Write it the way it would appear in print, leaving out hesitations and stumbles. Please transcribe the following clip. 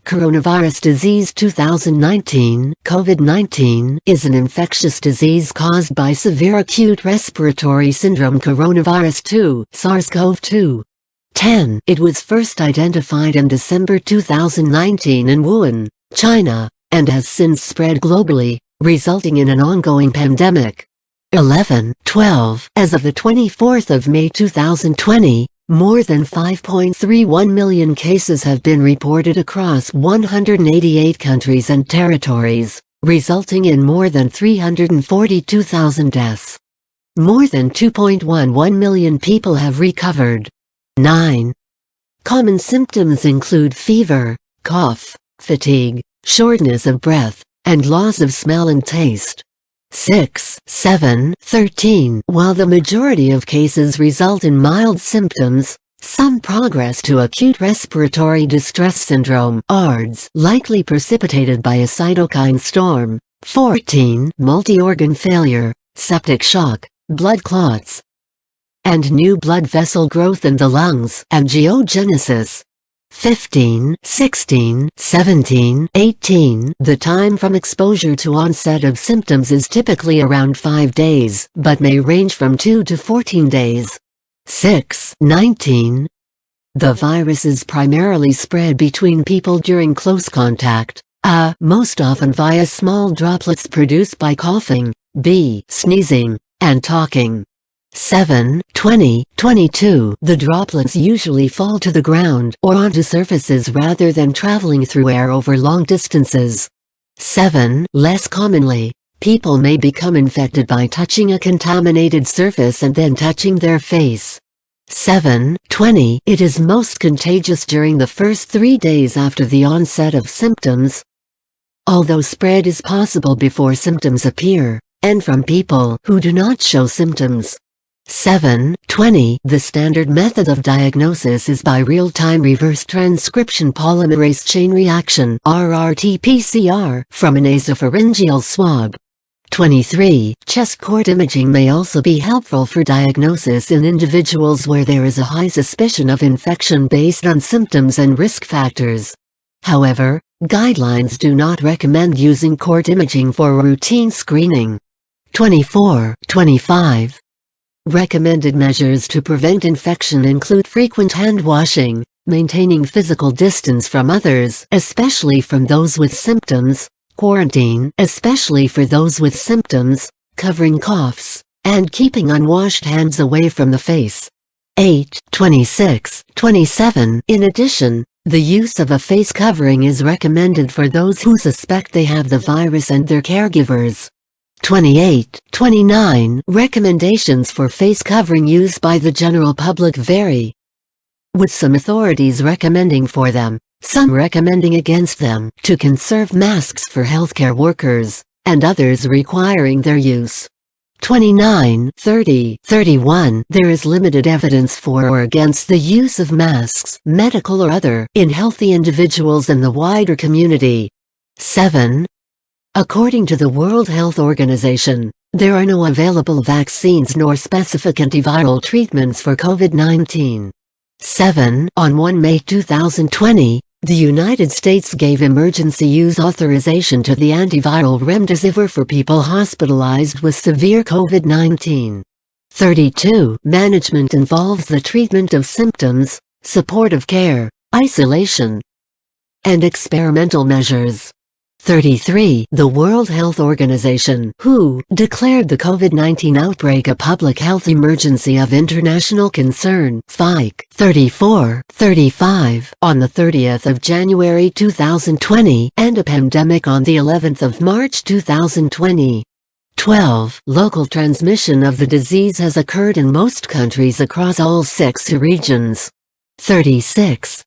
Coronavirus disease 2019. COVID-19 is an infectious disease caused by severe acute respiratory syndrome coronavirus 2, SARS-CoV-2. 10. It was first identified in December 2019 in Wuhan, China, and has since spread globally, resulting in an ongoing pandemic. 11. 12. As of the 24th of May 2020, more than 5.31 million cases have been reported across 188 countries and territories, resulting in more than 342,000 deaths. More than 2.11 million people have recovered. 9. Common symptoms include fever, cough, fatigue, shortness of breath, and loss of smell and taste. 6, 7, 13. While the majority of cases result in mild symptoms, some progress to acute respiratory distress syndrome (ARDS) likely precipitated by a cytokine storm. 14. Multi-organ failure, septic shock, blood clots, and new blood vessel growth in the lungs, angiogenesis. 15, 16, 17, 18. The time from exposure to onset of symptoms is typically around 5 days, but may range from 2 to 14 days. 6, 19. The virus is primarily spread between people during close contact, most often via small droplets produced by coughing, sneezing, and talking. 7, 20, 22. The droplets usually fall to the ground or onto surfaces rather than traveling through air over long distances. 7. Less commonly, people may become infected by touching a contaminated surface and then touching their face. 7, 20. It is most contagious during the first 3 days after the onset of symptoms, although spread is possible before symptoms appear, and from people who do not show symptoms. 7, 20. The standard method of diagnosis is by real-time reverse transcription polymerase chain reaction (RRT-PCR) from a nasopharyngeal swab. 23. Chest cord imaging may also be helpful for diagnosis in individuals where there is a high suspicion of infection based on symptoms and risk factors. However, guidelines do not recommend using cord imaging for routine screening. 24, 25. Recommended measures to prevent infection include frequent hand washing, maintaining physical distance from others, especially from those with symptoms, quarantine, especially for those with symptoms, covering coughs, and keeping unwashed hands away from the face. 8, 26, 27. In addition, the use of a face covering is recommended for those who suspect they have the virus and their caregivers. 28, 29. Recommendations for face covering used by the general public vary, with some authorities recommending for them, some recommending against them, to conserve masks for healthcare workers, and others requiring their use. 29, 30, 31. There is limited evidence for or against the use of masks, medical or other, in healthy individuals and the wider community. 7. According to the World Health Organization, there are no available vaccines nor specific antiviral treatments for COVID-19. 7. On 1 May 2020, the United States gave emergency use authorization to the antiviral remdesivir for people hospitalized with severe COVID-19. 32. Management involves the treatment of symptoms, supportive care, isolation, and experimental measures. 33. The World Health Organization (WHO) declared the COVID-19 outbreak a public health emergency of international concern (PHIC). 34, 35. On the 30th of January 2020, and a pandemic on the 11th of March 2020. 12. Local transmission of the disease has occurred in most countries across all 6 regions. 36.